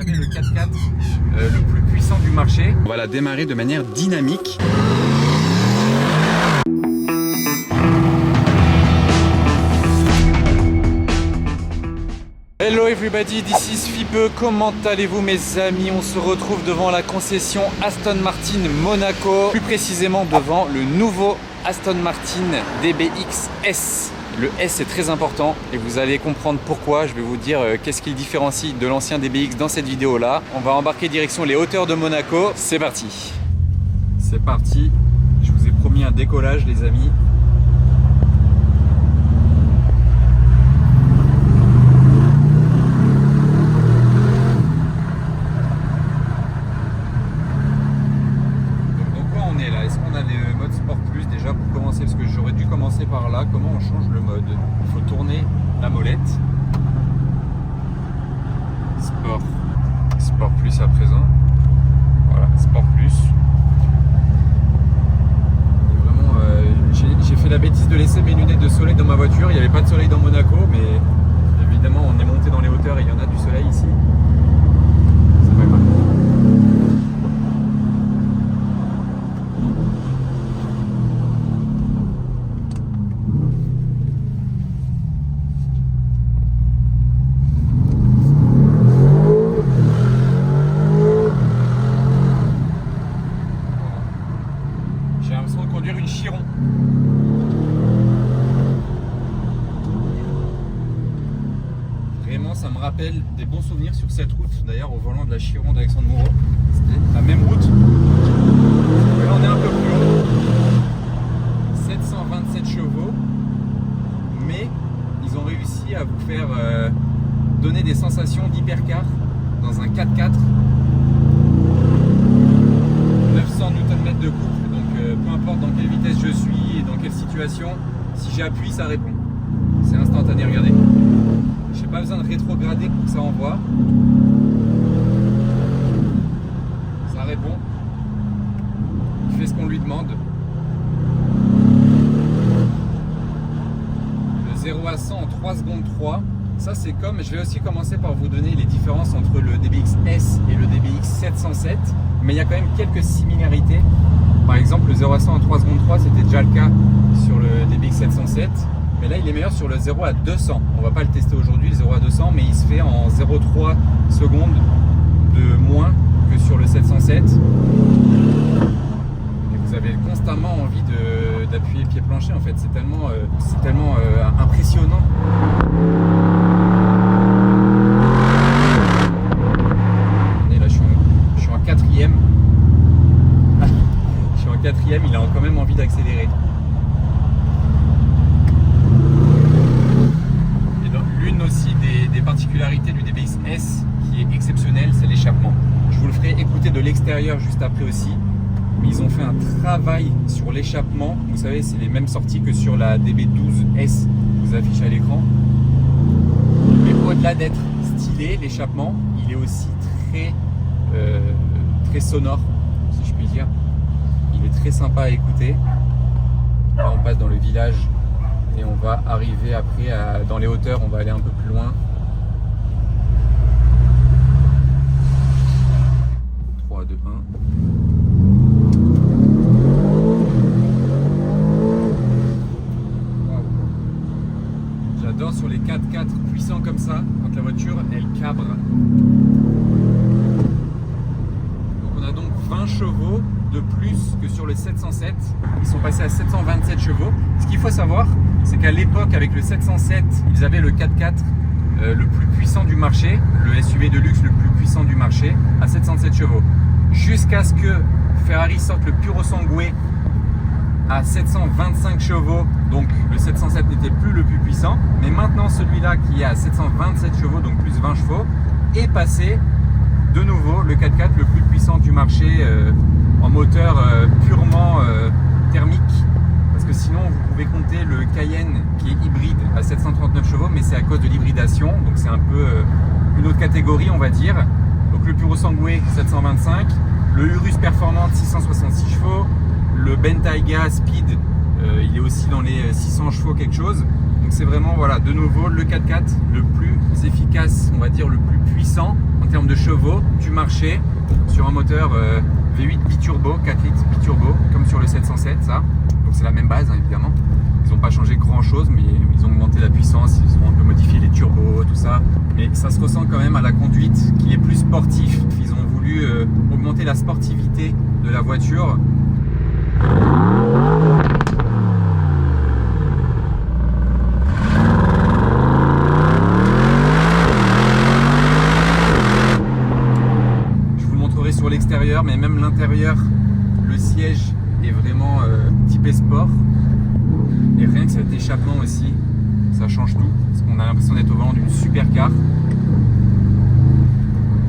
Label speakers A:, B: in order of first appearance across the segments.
A: avez le 4x4 le plus puissant du marché. On va la démarrer de manière dynamique. Hello everybody, this is Fibe. Comment allez-vous mes amis? On se retrouve devant la concession Aston Martin Monaco, plus précisément devant le nouveau Aston Martin DBX S. Le S est très important et vous allez comprendre pourquoi. Je vais vous dire qu'est-ce qui le différencie de l'ancien DBX dans cette vidéo là. On va embarquer direction les hauteurs de Monaco. C'est parti. C'est parti. Je vous ai promis un décollage les amis. Parce que j'aurais dû commencer par là. Comment on change le mode? Il faut tourner la molette. Sport. Sport plus à présent. Voilà, Sport plus. Et vraiment, j'ai fait la bêtise de laisser mes lunettes de soleil dans ma voiture. Il n'y avait pas de soleil dans Monaco, mais évidemment on est monté dans les hauteurs et il y en a du soleil ici. C'est pas grave. Une Chiron. Vraiment, ça me rappelle des bons souvenirs sur cette route. D'ailleurs, au volant de la Chiron d'Alexandre Moreau, c'était la même route. Et là, on est un peu plus haut. 727 chevaux. Mais ils ont réussi à vous faire donner des sensations d'hypercar dans un 4x4. 900 Nm de couple. Peu importe dans quelle vitesse je suis et dans quelle situation, si j'appuie, ça répond. C'est instantané, regardez. J'ai pas besoin de rétrograder pour que ça envoie. Ça répond. Il fait ce qu'on lui demande. Le 0 à 100 en 3 secondes 3. Ça c'est comme, je vais aussi commencer par vous donner les différences entre le DBX S et le DBX 707. Mais il y a quand même quelques similarités. Par exemple, le 0 à 100 en 3 secondes 3, c'était déjà le cas sur le DBX 707. Mais là, il est meilleur sur le 0 à 200. On va pas le tester aujourd'hui, le 0 à 200, mais il se fait en 0,3 secondes de moins que sur le 707. Et vous avez constamment envie d'appuyer le pied plancher, en fait. C'est tellement impressionnant. Et là, je suis en quatrième. Quatrième, il a quand même envie d'accélérer. Et donc, l'une aussi des particularités du DBX S qui est exceptionnelle, c'est l'échappement. Je vous le ferai écouter de l'extérieur juste après aussi. Mais ils ont fait un travail sur l'échappement. Vous savez, c'est les mêmes sorties que sur la DB12S qui vous affiche à l'écran. Mais au-delà d'être stylé, l'échappement, il est aussi très sonore, si je puis dire. Il est très sympa à écouter. Là, on passe dans le village et on va arriver après dans les hauteurs. On va aller un peu plus loin. 3, 2, 1. Wow. J'adore sur les 4x4 puissants comme ça, quand la voiture elle cabre. Donc on a donc 20 chevaux de plus que sur le 707. Ils sont passés à 727 chevaux. Ce qu'il faut savoir, c'est qu'à l'époque, avec le 707, ils avaient le 4x4 le plus puissant du marché, le SUV de luxe le plus puissant du marché, à 707 chevaux. Jusqu'à ce que Ferrari sorte le Puro Sangue à 725 chevaux. Donc le 707 n'était plus le plus puissant. Mais maintenant, celui-là qui est à 727 chevaux, donc plus 20 chevaux, est passé de nouveau le 4x4 le plus puissant du marché en moteur purement thermique, parce que sinon vous pouvez compter le Cayenne qui est hybride à 739 chevaux, mais c'est à cause de l'hybridation, donc c'est un peu une autre catégorie on va dire. Donc le Puro Sangue 725, le Urus Performante 666 chevaux, le Bentayga Speed il est aussi dans les 600 chevaux quelque chose. Donc c'est vraiment voilà de nouveau le 4x4 le plus efficace, on va dire le plus puissant en termes de chevaux, du marché sur un moteur V8 biturbo, 4 litres biturbo, comme sur le 707, ça. Donc c'est la même base, hein, évidemment. Ils n'ont pas changé grand chose, mais ils ont augmenté la puissance, ils ont un peu modifié les turbos, tout ça. Mais ça se ressent quand même à la conduite, qui est plus sportif. Ils ont voulu augmenter la sportivité de la voiture. Je vous le montrerai sur l'extérieur, mais même l'intérieur, le siège est vraiment typé sport. Et rien que cet échappement aussi, ça change tout, parce qu'on a l'impression d'être au volant d'une supercar.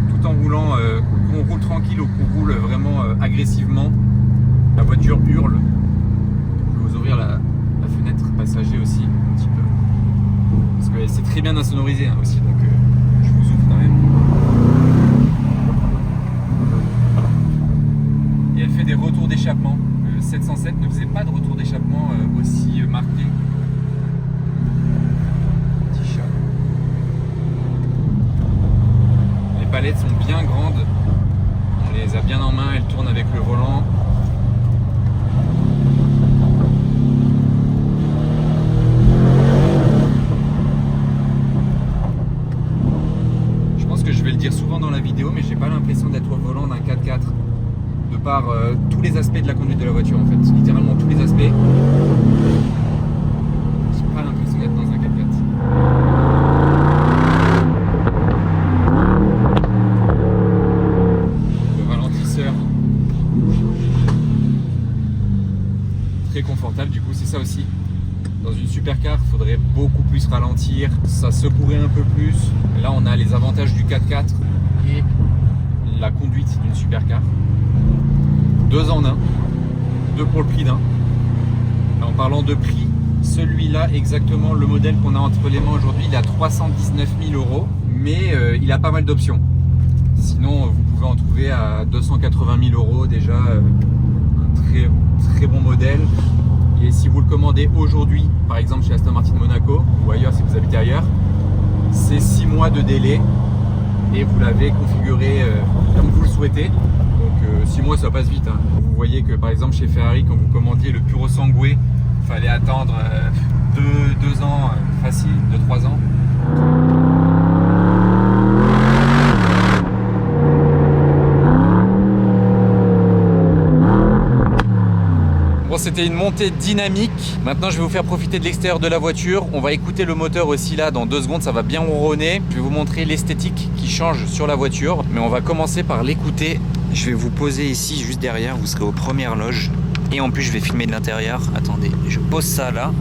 A: Tout en roulant, qu'on roule tranquille ou qu'on roule vraiment agressivement, la voiture hurle. Je vais vous ouvrir la fenêtre passager aussi, un petit peu. Parce que c'est très bien insonorisé hein, aussi, donc je vous ouvre quand même. Et elle fait des retours d'échappement. Le 707 ne faisait pas de retour d'échappement aussi marqué. Petit chat. Les palettes sont bien grandes. On les a bien en main, elles tournent avec le volant. Je pense que je vais le dire souvent dans la vidéo, mais j'ai pas l'impression d'être au volant d'un 4x4. De par tous les aspects de la conduite de la voiture en fait, littéralement tous les aspects. J'ai pas l'impression d'être dans un 4x4. Le ralentisseur, très confortable du coup, c'est ça aussi. Dans une supercar, il faudrait beaucoup plus ralentir, ça secouerait un peu plus. Et là on a les avantages du 4x4 et la conduite d'une supercar. 2 en 1, 2 pour le prix d'un. En parlant de prix, celui-là exactement, le modèle qu'on a entre les mains aujourd'hui, il est à 319 000 €, mais il a pas mal d'options. Sinon, vous pouvez en trouver à 280 000 € déjà, un très bon modèle. Et si vous le commandez aujourd'hui, par exemple chez Aston Martin Monaco, ou ailleurs si vous habitez ailleurs, c'est 6 mois de délai et vous l'avez configuré comme vous le souhaitez. Donc 6 mois ça passe vite hein. Vous voyez que par exemple chez Ferrari, quand vous commandiez le Puro Sangue, il fallait attendre 2 ans facile, 2-3 ans. Bon, c'était une montée dynamique. Maintenant je vais vous faire profiter de l'extérieur de la voiture. On va écouter le moteur aussi là dans 2 secondes, ça va bien ronronner. Je vais vous montrer l'esthétique qui change sur la voiture, mais on va commencer par l'écouter. Je vais vous poser ici juste derrière, vous serez aux premières loges. Et en plus je vais filmer de l'intérieur. Attendez, je pose ça là.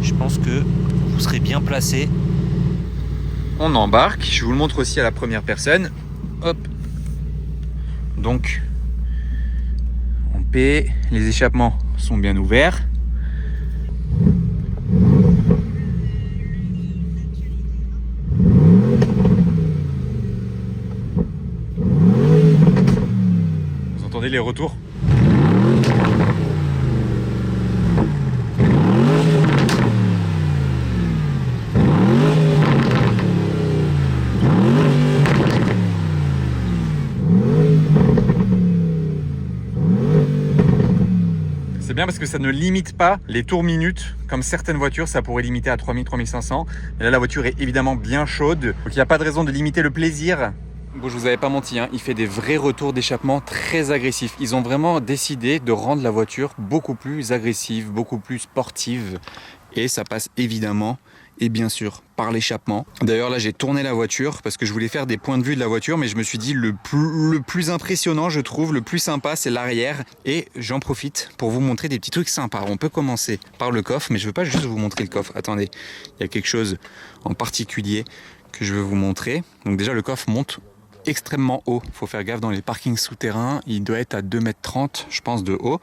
A: Je pense que vous serez bien placé. On embarque, je vous le montre aussi à la première personne. Hop. Donc en P, les échappements sont bien ouverts. Vous entendez les retours ? C'est bien parce que ça ne limite pas les tours minutes, comme certaines voitures, ça pourrait limiter à 3000, 3500. Mais là, la voiture est évidemment bien chaude, donc il n'y a pas de raison de limiter le plaisir. Bon, je vous avais pas menti, hein, il fait des vrais retours d'échappement très agressifs. Ils ont vraiment décidé de rendre la voiture beaucoup plus agressive, beaucoup plus sportive. Et ça passe évidemment et bien sûr par l'échappement. D'ailleurs là j'ai tourné la voiture parce que je voulais faire des points de vue de la voiture, mais je me suis dit le plus impressionnant, je trouve, le plus sympa, c'est l'arrière. Et j'en profite pour vous montrer des petits trucs sympas. On peut commencer par le coffre, mais je veux pas juste vous montrer le coffre. Attendez, il y a quelque chose en particulier que je veux vous montrer. Donc déjà le coffre monte extrêmement haut. Il faut faire gaffe dans les parkings souterrains. Il doit être à 2,30 m je pense de haut.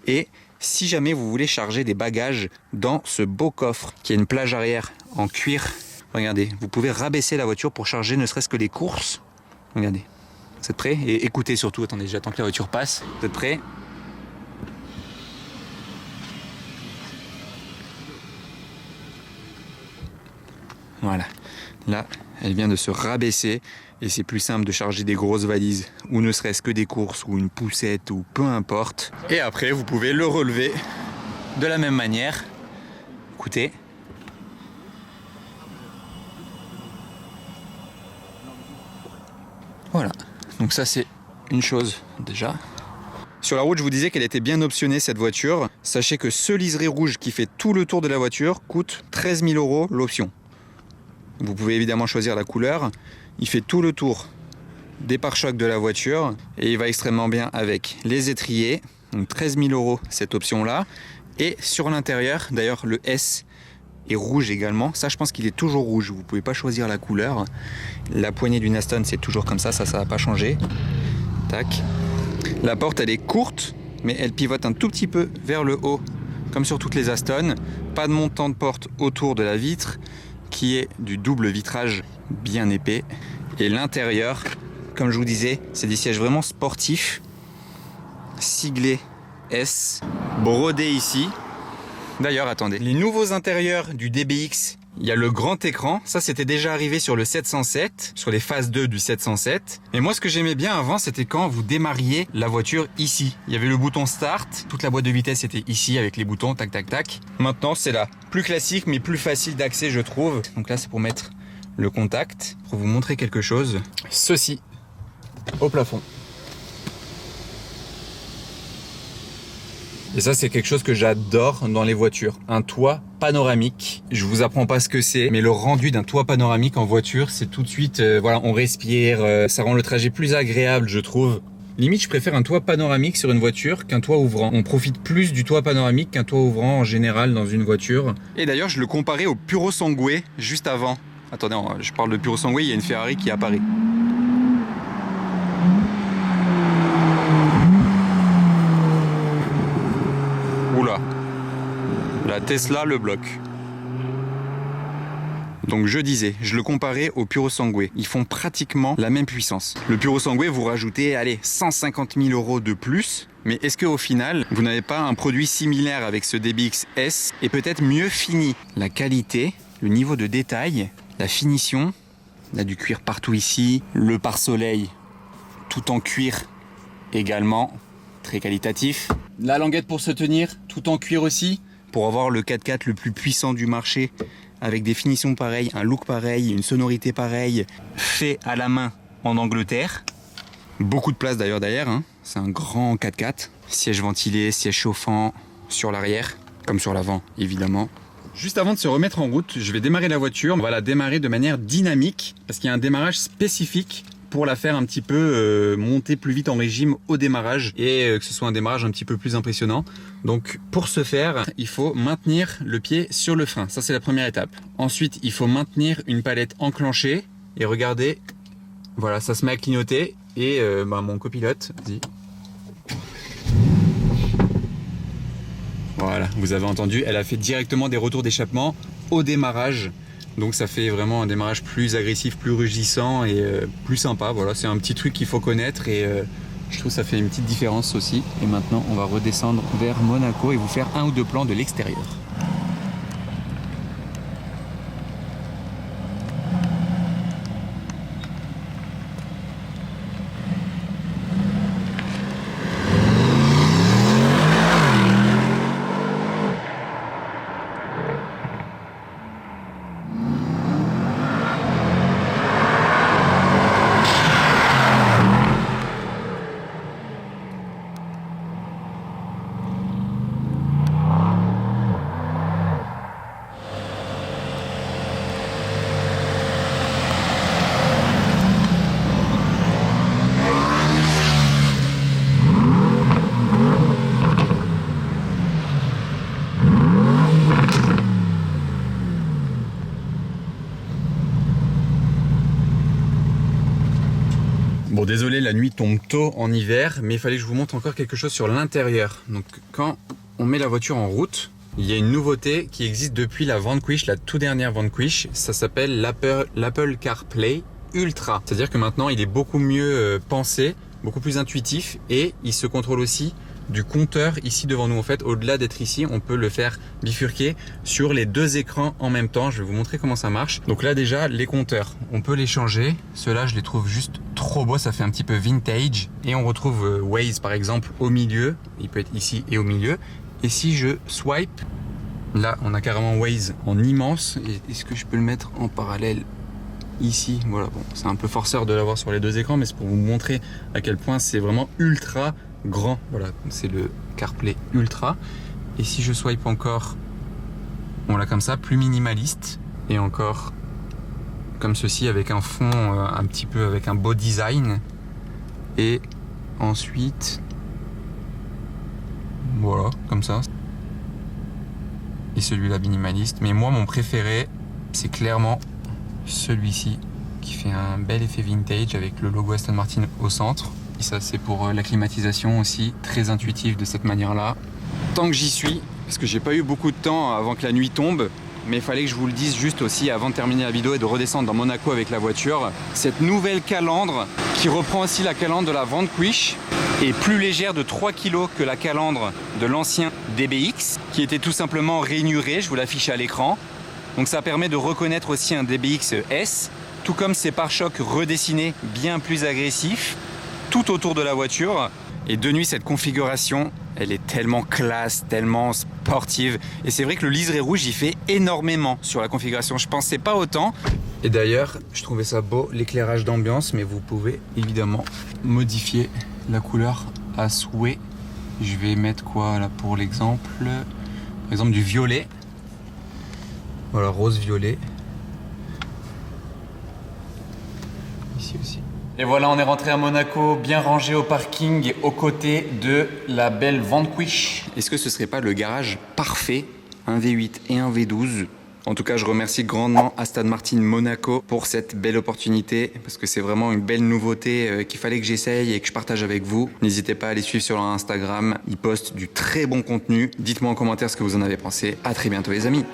A: Et si jamais vous voulez charger des bagages dans ce beau coffre qui a une plage arrière en cuir, regardez, vous pouvez rabaisser la voiture pour charger ne serait-ce que les courses. Regardez, vous êtes prêts? Et écoutez surtout, attendez, j'attends que la voiture passe. Vous êtes prêts? Voilà, là elle vient de se rabaisser
B: Et c'est plus simple de charger des grosses valises, ou ne serait-ce que des courses, ou une poussette, ou peu importe. Et après, vous pouvez le relever de la même manière. Écoutez. Voilà, donc ça c'est une chose déjà. Sur la route, je vous disais qu'elle était bien optionnée cette voiture. Sachez que ce liseré rouge qui fait tout le tour de la voiture coûte 13 000 € l'option. Vous pouvez évidemment choisir la couleur. Il fait tout le tour des pare-chocs de la voiture et il va extrêmement bien avec les étriers. Donc 13 000 € cette option-là. Et sur l'intérieur, d'ailleurs le S est rouge également. Ça, je pense qu'il est toujours rouge. Vous ne pouvez pas choisir la couleur. La poignée d'une Aston, c'est toujours comme ça va pas changer. Tac. La porte, elle est courte, mais elle pivote un tout petit peu vers le haut, comme sur toutes les Aston. Pas de montant de porte autour de la vitre, qui est du double vitrage bien épais. Et l'intérieur, comme je vous disais, c'est des sièges vraiment sportifs, siglés S, brodés ici. D'ailleurs, attendez, les nouveaux intérieurs du DBX, il y a le grand écran. Ça, c'était déjà arrivé sur le 707, sur les phases 2 du 707. Et moi, ce que j'aimais bien avant, c'était quand vous démarriez la voiture ici. Il y avait le bouton Start. Toute la boîte de vitesse était ici avec les boutons, tac, tac, tac. Maintenant, c'est là. Plus classique, mais plus facile d'accès, je trouve. Donc là, c'est pour mettre le contact. Pour vous montrer quelque chose. Ceci, au plafond. Et ça, c'est quelque chose que j'adore dans les voitures. Un toit panoramique. Je vous apprends pas ce que c'est, mais le rendu d'un toit panoramique en voiture, c'est tout de suite, voilà, on respire, ça rend le trajet plus agréable, je trouve. Limite, je préfère un toit panoramique sur une voiture qu'un toit ouvrant. On profite plus du toit panoramique qu'un toit ouvrant en général dans une voiture. Et d'ailleurs, je le comparais au Purosangue juste avant. Attendez, je parle de Purosangue, il y a une Ferrari qui apparaît. Oula, la Tesla le bloque. Donc je disais, je le comparais au Purosangue. Ils font pratiquement la même puissance. Le Purosangue, vous rajoutez, allez, 150 000 € de plus. Mais est-ce qu'au final, vous n'avez pas un produit similaire avec ce DBX S et peut-être mieux fini? La qualité, le niveau de détail, la finition, il y a du cuir partout ici, le pare-soleil tout en cuir également, très qualitatif. La languette pour se tenir, tout en cuir aussi, pour avoir le 4x4 le plus puissant du marché, avec des finitions pareilles, un look pareil, une sonorité pareille, fait à la main en Angleterre. Beaucoup de place d'ailleurs derrière, hein. C'est un grand 4x4. Siège ventilé, siège chauffant sur l'arrière, comme sur l'avant évidemment. Juste avant de se remettre en route, je vais démarrer la voiture. On va la démarrer de manière dynamique, parce qu'il y a un démarrage spécifique pour la faire un petit peu monter plus vite en régime au démarrage et que ce soit un démarrage un petit peu plus impressionnant. Donc pour ce faire, il faut maintenir le pied sur le frein. Ça, c'est la première étape. Ensuite, il faut maintenir une palette enclenchée et regardez, voilà, ça se met à clignoter et mon copilote, vas-y. Voilà, vous avez entendu, elle a fait directement des retours d'échappement au démarrage. Donc ça fait vraiment un démarrage plus agressif, plus rugissant et plus sympa. Voilà, c'est un petit truc qu'il faut connaître et je trouve que ça fait une petite différence aussi. Et maintenant, on va redescendre vers Monaco et vous faire un ou deux plans de l'extérieur. Bon, désolé, la nuit tombe tôt en hiver, mais il fallait que je vous montre encore quelque chose sur l'intérieur. Donc quand on met la voiture en route, il y a une nouveauté qui existe depuis la Vanquish, la toute dernière Vanquish. Ça s'appelle l'Apple CarPlay Ultra. C'est-à-dire que maintenant, il est beaucoup mieux pensé, beaucoup plus intuitif et il se contrôle aussi du compteur ici devant nous. En fait, au-delà d'être ici, on peut le faire bifurquer sur les deux écrans en même temps. Je vais vous montrer comment ça marche. Donc là déjà, les compteurs, on peut les changer. Ceux-là, je les trouve juste trop beaux. Ça fait un petit peu vintage. Et on retrouve Waze par exemple au milieu. Il peut être ici et au milieu. Et si je swipe, là, on a carrément Waze en immense. Est-ce que je peux le mettre en parallèle ici? Voilà, bon, c'est un peu forceur de l'avoir sur les deux écrans, mais c'est pour vous montrer à quel point c'est vraiment ultra grand. Voilà, c'est le CarPlay Ultra. Et si je swipe encore, on l'a comme ça, plus minimaliste. Et encore comme ceci, avec un fond un petit peu avec un beau design. Et ensuite, voilà, comme ça. Et celui-là minimaliste. Mais moi, mon préféré, c'est clairement celui-ci, qui fait un bel effet vintage avec le logo Aston Martin au centre. Et ça, c'est pour la climatisation aussi, très intuitif de cette manière-là. Tant que j'y suis, parce que j'ai pas eu beaucoup de temps avant que la nuit tombe, mais il fallait que je vous le dise juste aussi avant de terminer la vidéo et de redescendre dans Monaco avec la voiture. Cette nouvelle calandre, qui reprend aussi la calandre de la Vanquish, est plus légère de 3 kg que la calandre de l'ancien DBX, qui était tout simplement rainurée, je vous l'affiche à l'écran. Donc ça permet de reconnaître aussi un DBX S, tout comme ses pare-chocs redessinés bien plus agressifs, tout autour de la voiture. Et de nuit, cette configuration, elle est tellement classe, tellement sportive. Et c'est vrai que le liseré rouge, il fait énormément sur la configuration. Je pensais pas autant. Et d'ailleurs, je trouvais ça beau, l'éclairage d'ambiance, mais vous pouvez évidemment modifier la couleur à souhait. Je vais mettre quoi là pour l'exemple? Par exemple du violet. Voilà, rose-violet. Ici aussi. Et voilà, on est rentré à Monaco, bien rangé au parking et aux côtés de la belle Vanquish. Est-ce que ce serait pas le garage parfait? Un V8 et un V12. En tout cas, je remercie grandement Aston Martin Monaco pour cette belle opportunité, parce que c'est vraiment une belle nouveauté qu'il fallait que j'essaye et que je partage avec vous. N'hésitez pas à les suivre sur leur Instagram, ils postent du très bon contenu. Dites-moi en commentaire ce que vous en avez pensé. À très bientôt les amis.